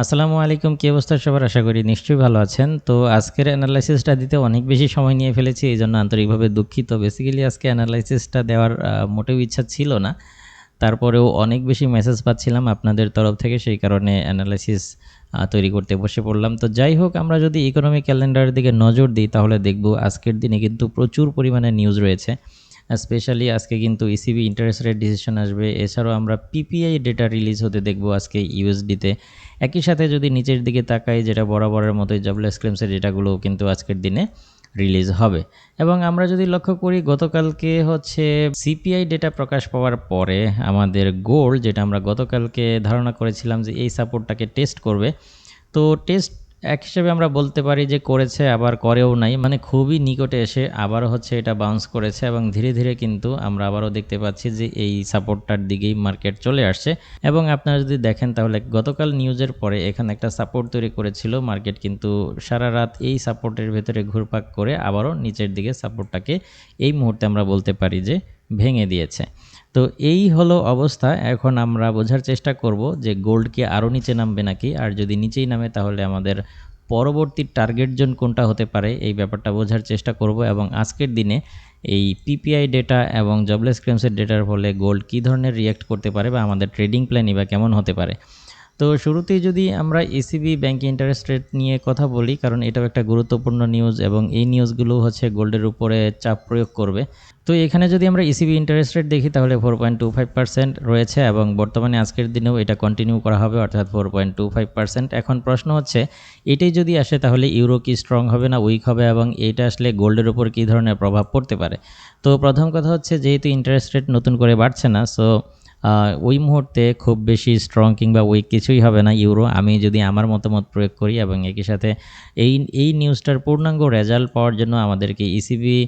আসসালামু আলাইকুম, কি অবস্থা সবার? আশা করি নিশ্চয়ই ভালো আছেন। তো আজকের অ্যানালাইসিসটা দিতে অনেক বেশি সময় নিয়ে ফেলেছি, এই জন্য আন্তরিকভাবে দুঃখিত। বেসিক্যালি আজকে অ্যানালাইসিসটা দেওয়ার মোটেও ইচ্ছা ছিল না, তারপরেও অনেক বেশি মেসেজ পাচ্ছিলাম আপনাদের তরফ থেকে, সেই কারণে অ্যানালাইসিস তৈরি করতে বসে পড়লাম। তো যাই হোক, আমরা যদি ইকোনমিক ক্যালেন্ডারের দিকে নজর দিই তাহলে দেখব আজকের দিনে কিন্তু প্রচুর পরিমাণে নিউজ রয়েছে। স্পেশালি আজকে কিন্তু ইসিবি ইন্টারেস্ট রেট ডিসিশন আসবে, এছাড়াও আমরা পিপিআই ডেটা রিলিজ হতে দেখব আজকে ইউএসডিতে। একই সাথে যদি নিচের দিকে তাকাই, যেটা বরাবরের মতোই জবলেস ক্লেমসের ডেটাগুলোও কিন্তু আজকের দিনে রিলিজ হবে। এবং আমরা যদি লক্ষ্য করি, গতকালকে হচ্ছে সিপিআই ডেটা প্রকাশ পাওয়ার পরে আমাদের গোল্ড, যেটা আমরা গতকালকে ধারণা করেছিলাম যে এই সাপোর্টটাকে টেস্ট করবে, তো টেস্ট এক হিসেবে আমরা বলতে পারি যে করেছে, আবার করেও নাই, মানে খুবই নিকটে এসে আবারও হচ্ছে এটা বাউন্স করেছে এবং ধীরে ধীরে কিন্তু আমরা আবারও দেখতে পাচ্ছি যে এই সাপোর্টটার দিকেই মার্কেট চলে আসছে। এবং আপনারা যদি দেখেন তাহলে গতকাল নিউজের পরে এখানে একটা সাপোর্ট তৈরি করেছিল মার্কেট, কিন্তু সারা রাত এই সাপোর্টের ভেতরে ঘুরপাক করে আবারও নিচের দিকে সাপোর্টটাকে এই মুহূর্তে আমরা বলতে পারি যে ভেঙে দিয়েছে। তো এই হলো অবস্থা। এখন আমরা বোঝার চেষ্টা করব যে গোল্ড কি আরও নিচে নামবে নাকি, আর যদি নিচেই নামে তাহলে আমাদের পরবর্তী টার্গেট জোন কোনটা হতে পারে, এই ব্যাপারটা বোঝার চেষ্টা করব। এবং আজকের দিনে এই পিপিআই ডেটা এবং জবলেস ক্লেমসের ডেটার ফলে গোল্ড কী ধরনের রিয়্যাক্ট করতে পারে বা আমাদের ট্রেডিং প্ল্যানই বা কেমন হতে পারে। তো শুরুতেই যদি আমরা ইসিবি ব্যাংক ইন্টারেস্ট রেট নিয়ে কথা বলি, কারণ এটাও একটা গুরুত্বপূর্ণ নিউজ এবং এই নিউজগুলো হচ্ছে গোল্ডের উপরে চাপ প্রয়োগ করবে। তো এখানে যদি আমরা ইসিবি ইন্টারেস্ট রেট দেখি তাহলে 4.25% রয়েছে এবং বর্তমানে আজকের দিনেও এটা কন্টিনিউ করা হবে, অর্থাৎ 4.25%। এখন প্রশ্ন হচ্ছে, এটাই যদি আসে তাহলে ইউরো কি স্ট্রং হবে না উইক হবে, এবং এইটা আসলে গোল্ডের উপর কী ধরনের প্রভাব পড়তে পারে। তো প্রথম কথা হচ্ছে, যেহেতু ইন্টারেস্ট রেট নতুন করে বাড়ছে না, সো ওই মুহূর্তে খুব বেশি স্ট্রং কিংবা উইক কিছুই হবে না ইউরো, আমি যদি আমার মতামত প্রয়োগ করি। এবং একই সাথে এই নিউজটার পূর্ণাঙ্গ রেজাল্ট পাওয়ার জন্য আমাদেরকে ইসিবি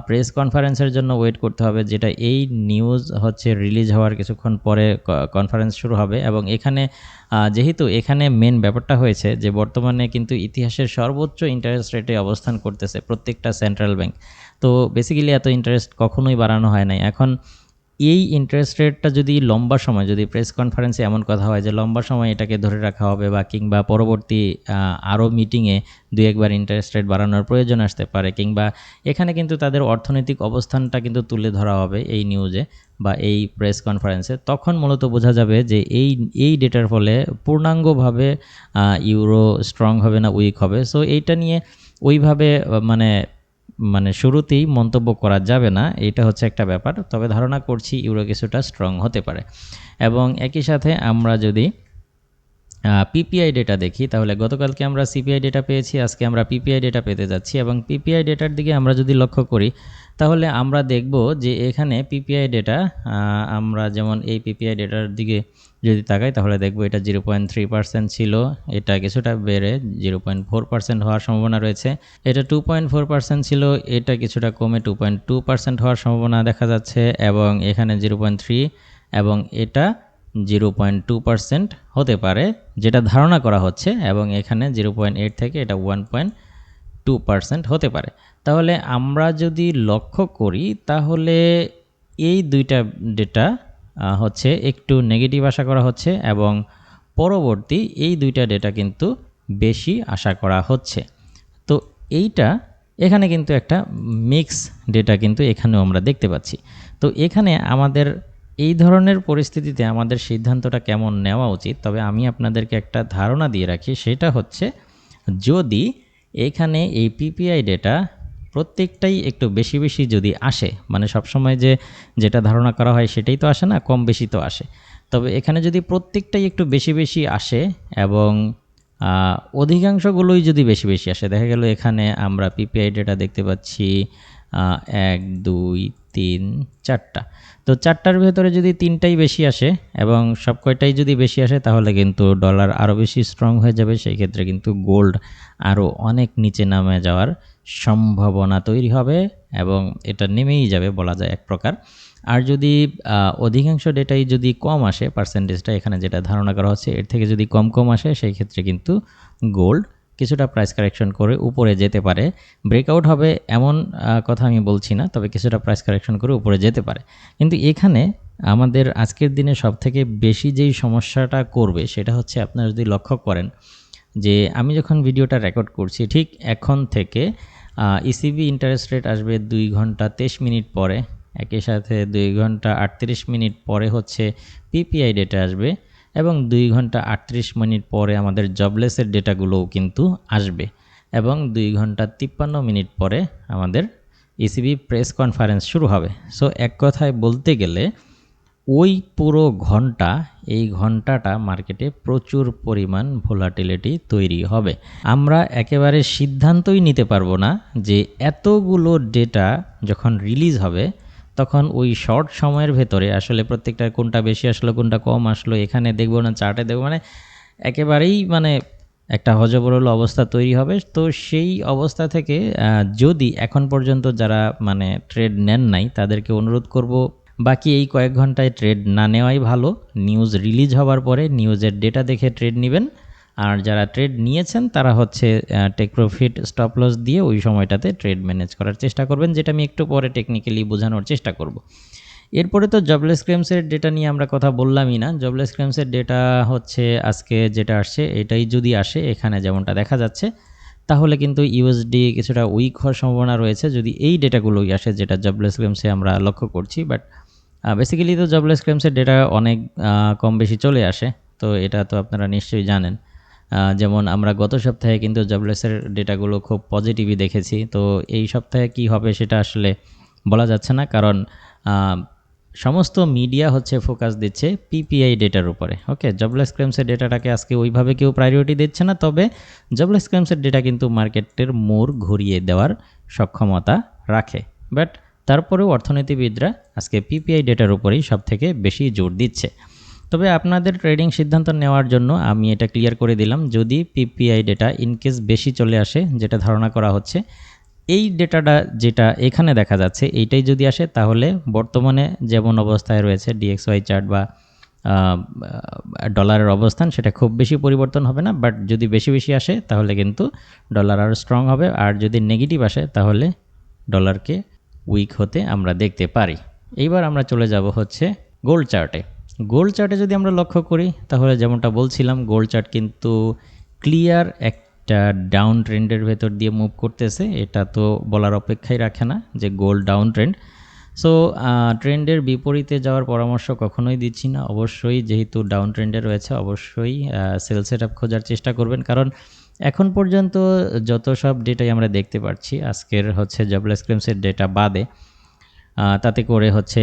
প্রেস কনফারেন্সের জন্য ওয়েট করতে হবে, যেটা এই নিউজ হচ্ছে রিলিজ হওয়ার কিছুক্ষণ পরে কনফারেন্স শুরু হবে। এবং এখানে যেহেতু এখানে মেন ব্যাপারটা হয়েছে যে বর্তমানে কিন্তু ইতিহাসের সর্বোচ্চ ইন্টারেস্ট রেটে অবস্থান করতেছে প্রত্যেকটা সেন্ট্রাল ব্যাংক। তো বেসিক্যালি এত ইন্টারেস্ট কখনোই বাড়ানো হয় নাই। এখন এই ইন্টারেস্ট রেটটা যদি লম্বা সময়, যদি প্রেস কনফারেন্সে এমন কথা হয় যে লম্বা সময় এটাকে ধরে রাখা হবে বা কিংবা পরবর্তী আরও মিটিংয়ে দুই একবার ইন্টারেস্ট রেট বাড়ানোর প্রয়োজন আসতে পারে, কিংবা এখানে কিন্তু তাদের অর্থনৈতিক অবস্থানটা কিন্তু তুলে ধরা হবে এই নিউজে বা এই প্রেস কনফারেন্সে, তখন মূলত বোঝা যাবে যে এই ডেটার ফলে পূর্ণাঙ্গভাবে ইউরো স্ট্রং হবে না উইক হবে। সো এইটা নিয়ে ওইভাবে মানে শুরুতেই মন্তব্য করা যাবে না, এটা হচ্ছে একটা ব্যাপার। তবে ধারণা করছি ইউরো কিছুটা স্ট্রং হতে পারে। এবং একই সাথে আমরা যদি পিপিআই ডেটা দেখি তাহলে গতকালকে আমরা সিপিআই ডেটা পেয়েছি, আজকে আমরা পিপিআই ডেটা পেতে যাচ্ছি। এবং পিপিআই ডেটার দিকে আমরা যদি লক্ষ্য করি তাহলে আমরা দেখব যে এখানে পিপিআই ডেটা, আমরা যেমন এই পিপিআই ডেটার দিকে যদি তাকাই তাহলে দেখব এটা 0.3% ছিল, এটা কিছুটা বেড়ে 0.4% হওয়ার সম্ভাবনা রয়েছে। এটা 2.4% ছিল, এটা কিছুটা কমে 2.2% হওয়ার সম্ভাবনা দেখা যাচ্ছে। এবং এখানে 0.3 এবং এটা 0.2% হতে পারে যেটা ধারণা করা হচ্ছে। এবং এখানে 0.8 থেকে এটা 1.2% হতে পারে। তাহলে আমরা যদি লক্ষ্য করি তাহলে এই দুইটা ডেটা হচ্ছে একটু নেগেটিভ আশা করা হচ্ছে, এবং পরবর্তী এই দুইটা ডেটা কিন্তু বেশি আশা করা হচ্ছে। তো এইটা এখানে কিন্তু একটা মিক্স ডেটা কিন্তু এখানেও আমরা দেখতে পাচ্ছি। তো এখানে আমাদের এই ধরনের পরিস্থিতিতে আমাদের সিদ্ধান্তটা কেমন নেওয়া উচিত, তবে আমি আপনাদেরকে একটা ধারণা দিয়ে রাখি, সেটা হচ্ছে যদি এখানে এই পিপিআই ডেটা প্রত্যেকটাই একটু বেশি বেশি যদি আসে, মানে সবসময় যেটা ধারণা করা হয় সেটাই তো আসে না, কম বেশি তো আসে। তবে এখানে যদি প্রত্যেকটাই একটু বেশি বেশি আসে এবং অধিকাংশগুলোই যদি বেশি বেশি আসে, দেখা গেল এখানে আমরা পিপিআই ডেটা দেখতে পাচ্ছি 1 2 3 4টা, তো 4টার ভেতরে যদি 3টাই বেশি আসে এবং সব কয়টাই যদি বেশি আসে তাহলে কিন্তু ডলার আরও বেশি স্ট্রং হয়ে যাবে। সেই ক্ষেত্রে কিন্তু গোল্ড আরও অনেক নিচে নামে যাওয়ার সম্ভাবনা তৈরি হবে এবং এটা নেমেই যাবে বলা যায় এক প্রকার। আর যদি অধিকাংশ ডেটাই যদি কম আসে, পার্সেন্টেজটা এখানে যেটা ধারণা করা হচ্ছে এর থেকে যদি কম আসে, সেই ক্ষেত্রে কিন্তু গোল্ড কিছুটা প্রাইস কারেকশন করে উপরে যেতে পারে। ব্রেকআউট হবে এমন কথা আমি বলছি না, তবে কিছুটা প্রাইস কারেকশন করে উপরে যেতে পারে। কিন্তু এখানে আমাদের আজকের দিনে সবথেকে বেশি যেই সমস্যাটা করবে সেটা হচ্ছে আপনারা যদি লক্ষ্য করেন যে আমি যখন ভিডিওটা রেকর্ড করছি ঠিক এখন থেকে ইসিবি ইন্টারেস্ট রেট আসবে 2 ঘন্টা 23 মিনিট পরে, একই সাথে 2 ঘন্টা 38 মিনিট পরে হচ্ছে পিপিআই ডেটা আসবে এবং 2 ঘন্টা 38 মিনিট পরে আমাদের জবলেসের ডেটাগুলোও কিন্তু আসবে এবং 2 ঘন্টা 53 মিনিট পরে আমাদের ইসিবি প্রেস কনফারেন্স শুরু হবে। সো এক কথায় বলতে গেলে ওই পুরো ঘন্টা, এই ঘন্টাটা মার্কেটে প্রচুর পরিমাণ ভোলাটিলিটি তৈরি হবে। আমরা একেবারে সিদ্ধান্তই নিতে পারবো না যে এতগুলো ডেটা যখন রিলিজ হবে তখন ওই শর্ট সময়ের ভেতরে আসলে প্রত্যেকটা কোনটা বেশি আসলো কোনটা কম আসলো এখানে দেখবো না চার্টে দেখবো, মানে একেবারেই একটা হযবরল অবস্থা তৈরি হবে। তো সেই অবস্থা থেকে যদি এখন পর্যন্ত যারা ট্রেড নেন নাই তাদেরকে অনুরোধ করব বাকি এই কয়েক ঘন্টায় ট্রেড না নেওয়াই ভালো। নিউজ রিলিজ হওয়ার পরে নিউজের ডেটা দেখে ট্রেড নেবেন, আর যারা ট্রেড নিয়েছেন তারা হচ্ছে টেক প্রফিট স্টপ লস দিয়ে ওই সময়টাতে ট্রেড ম্যানেজ করার চেষ্টা করবেন, যেটা আমি একটু পরে টেকনিক্যালি বোঝানোর চেষ্টা করব। এরপরে তো জবলেস ক্লেমসের ডেটা নিয়ে আমরা কথা বললামই না। জবলেস ক্লেমসের ডেটা হচ্ছে আজকে যেটা আসছে এটাই যদি আসে এখানে যেমনটা দেখা যাচ্ছে তাহলে কিন্তু ইউএসডি কিছুটা উইক হওয়ার সম্ভাবনা রয়েছে যদি এই ডেটাগুলোই আসে যেটা জবলেস ক্লেমসে আমরা লক্ষ্য করছি। বাট বেসিক্যালি তো জবলেস ক্লেমসের ডেটা অনেক কম বেশি চলে আসে, তো এটা তো আপনারা নিশ্চয়ই জানেন। যেমন আমরা গত সপ্তাহে কিন্তু জবলেসের ডেটাগুলো খুব পজিটিভই দেখেছি। তো এই সপ্তাহে কি হবে সেটা আসলে বলা যাচ্ছে না, কারণ সমস্ত মিডিয়া হচ্ছে ফোকাস দিচ্ছে পিপিআই ডেটার উপরে। ওকে, জবলেস ক্লেমসের ডেটাটাকে আজকে ওইভাবে কেউ প্রায়োরিটি দিচ্ছে না, তবে জবলেস ক্লেমসের ডেটা কিন্তু মার্কেটের মোড় ঘুরিয়ে দেওয়ার সক্ষমতা রাখে। বাট তারপরেও অর্থনীতিবিদরা আজকে পিপিআই ডেটার উপরেই সবথেকে বেশি জোর দিচ্ছে। তবে আপনাদের ট্রেডিং সিদ্ধান্ত নেওয়ার জন্য আমি এটা ক্লিয়ার করে দিলাম, যদি পিপিআই ডেটা ইনকেস বেশি চলে আসে যেটা ধারণা করা হচ্ছে, এই ডেটাটা যেটা এখানে দেখা যাচ্ছে এইটাই যদি আসে তাহলে বর্তমানে যেমন অবস্থায় রয়েছে ডিএক্সওয়াই চার্ট বা ডলারের অবস্থান সেটা খুব বেশি পরিবর্তন হবে না। বাট যদি বেশি বেশি আসে তাহলে কিন্তু ডলার আরও স্ট্রং হবে, আর যদি নেগেটিভ আসে তাহলে ডলারকে উইক হতে আমরা দেখতে পারি। এইবার আমরা চলে যাব হচ্ছে গোল্ড চার্টে। গোল্ড চার্টে যদি আমরা লক্ষ্য করি তাহলে যেমনটা বলছিলাম গোল্ড চার্ট কিন্তু ক্লিয়ার একটা ডাউন ট্রেন্ডের ভেতর দিয়ে মুভ করতেছে, এটা তো বলার অপেক্ষাই রাখে না যে গোল্ড ডাউন ট্রেন্ড। সো ট্রেন্ডের বিপরীতে যাওয়ার পরামর্শ কখনোই দিচ্ছি না। অবশ্যই যেহেতু ডাউন ট্রেন্ডে রয়েছে অবশ্যই সেল সেটআপ খোঁজার চেষ্টা করবেন, কারণ এখন পর্যন্ত যত সব ডেটাই আমরা দেখতে পাচ্ছি আজকের হচ্ছে জবলেস ক্লেমসের ডেটা বাদে, তাতে করে হচ্ছে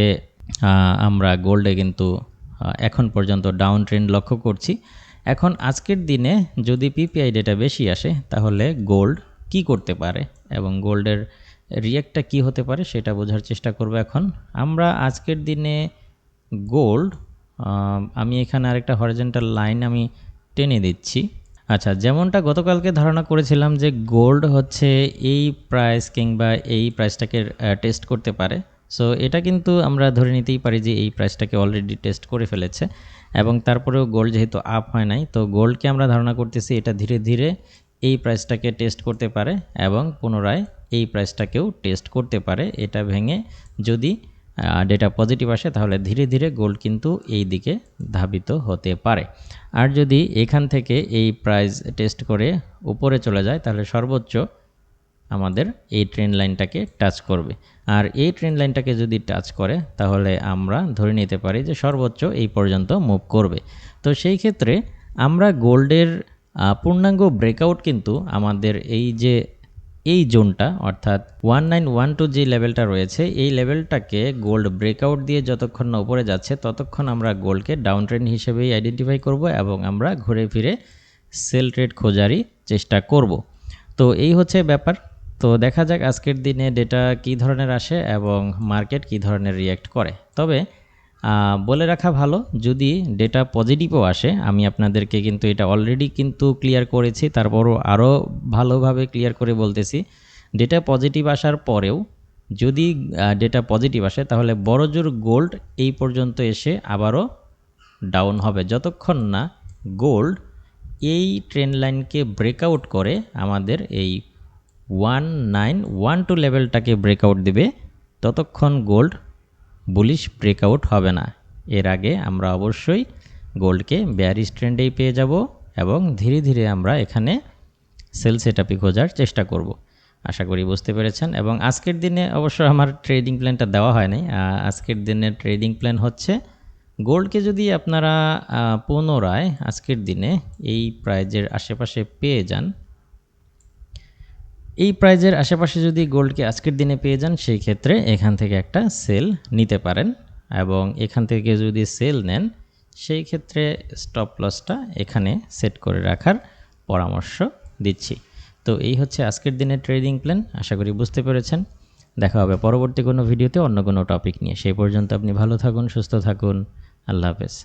আমরা গোল্ডে কিন্তু এখন পর্যন্ত ডাউন ট্রেন্ড লক্ষ্য করছি। এখন আজকের দিনে যদি পিপিআই ডেটা বেশি আসে তাহলে গোল্ড কি করতে পারে এবং গোল্ডের রিয়েক্টটা কি হতে পারে সেটা বোঝার চেষ্টা করব। এখন আমরা আজকের দিনে গোল্ড, আমি এখানে আরেকটা হরিজন্টাল লাইন আমি টেনে দিচ্ছি। আচ্ছা, যেমনটা গতকালকে ধারণা করেছিলাম যে গোল্ড হচ্ছে এই প্রাইস কিংবা এই প্রাইসটাকে টেস্ট করতে পারে, সো এটা কিন্তু আমরা ধরে নিতেই পারি যে এই প্রাইসটাকে অলরেডি টেস্ট করে ফেলেছে এবং তারপরেও গোল্ড যেহেতু আপ হয় নাই, তো গোল্ডকে আমরা ধারণা করতেছি এটা ধীরে ধীরে এই প্রাইসটাকে টেস্ট করতে পারে এবং পুনরায় এই প্রাইসটাকেও টেস্ট করতে পারে। এটা ভেঙে যদি ডেটা পজিটিভ আসে তাহলে ধীরে ধীরে গোল্ড কিন্তু এই দিকে ধাবিত হতে পারে। আর যদি এখান থেকে এই প্রাইস টেস্ট করে উপরে চলে যায় তাহলে সর্বোচ্চ আমাদের এই ট্রেন্ড লাইনটাকে টাচ করবে, আর এই ট্রেন্ড লাইনটাকে যদি টাচ করে তাহলে আমরা ধরে নিতে পারি যে সর্বোচ্চ এই পর্যন্ত মুভ করবে। তো সেই ক্ষেত্রে আমরা গোল্ডের পূর্ণাঙ্গ ব্রেকআউট কিন্তু আমাদের এই জোনটা অর্থাৎ 1912 যে লেভেলটা রয়েছে এই লেভেলটাকে গোল্ড ব্রেকআউট দিয়ে যতক্ষণ না উপরে যাচ্ছে ততক্ষণ আমরা গোল্ডকে ডাউন ট্রেন্ড হিসেবেই আইডেন্টিফাই করব এবং আমরা ঘুরে ফিরে সেল ট্রেড খোঁজারই চেষ্টা করব। তো এই হচ্ছে ব্যাপার। তো দেখা যাক আজকের দিনে ডেটা কী ধরনের আসে এবং মার্কেট কী ধরনের রিয়্যাক্ট করে। তবে বলে রাখা ভালো, যদি ডেটা পজিটিভও আসে, আমি আপনাদেরকে কিন্তু এটা অলরেডি কিন্তু ক্লিয়ার করেছি, তারপরও আরও ভালোভাবে ক্লিয়ার করে বলতেছি, ডেটা পজিটিভ আসার পরেও যদি ডেটা পজিটিভ আসে তাহলে বড়জোর গোল্ড এই পর্যন্ত এসে আবারও ডাউন হবে যতক্ষণ না গোল্ড এই ট্রেন্ড লাইনকে ব্রেকআউট করে আমাদের এই 1912 লেভেলটাকে ব্রেকআউট দেবে, ততক্ষণ গোল্ড বুলিশ ব্রেকআউট হবে না। এর আগে আমরা অবশ্যই গোল্ডকে বেয়ারিশ ট্রেন্ডেই পেয়ে যাব এবং ধীরে ধীরে আমরা এখানে সেল সেটআপই খোঁজার চেষ্টা করব। আশা করি বুঝতে পেরেছেন। এবং আজকের দিনে অবশ্য আমার ট্রেডিং প্ল্যানটা দেওয়া হয় নাই। আজকের দিনের ট্রেডিং প্ল্যান হচ্ছে গোল্ডকে যদি আপনারা পুনরায় আজকের দিনে এই প্রাইজের আশেপাশে পেয়ে যান, এই প্রাইজের আশেপাশে যদি গোল্ডকে আজকের দিনে পেয়ে যান, সেই ক্ষেত্রে এখান থেকে একটা সেল নিতে পারেন এবং এখান থেকে যদি সেল নেন সেই ক্ষেত্রে স্টপ লসটা এখানে সেট করে রাখার পরামর্শ দিচ্ছি। তো এই হচ্ছে আজকের দিনের ট্রেডিং প্ল্যান। আশা করি বুঝতে পেরেছেন। দেখা হবে পরবর্তী কোনো ভিডিওতে অন্য কোনো টপিক নিয়ে। সেই পর্যন্ত আপনি ভালো থাকুন, সুস্থ থাকুন। আল্লাহ হাফেজ।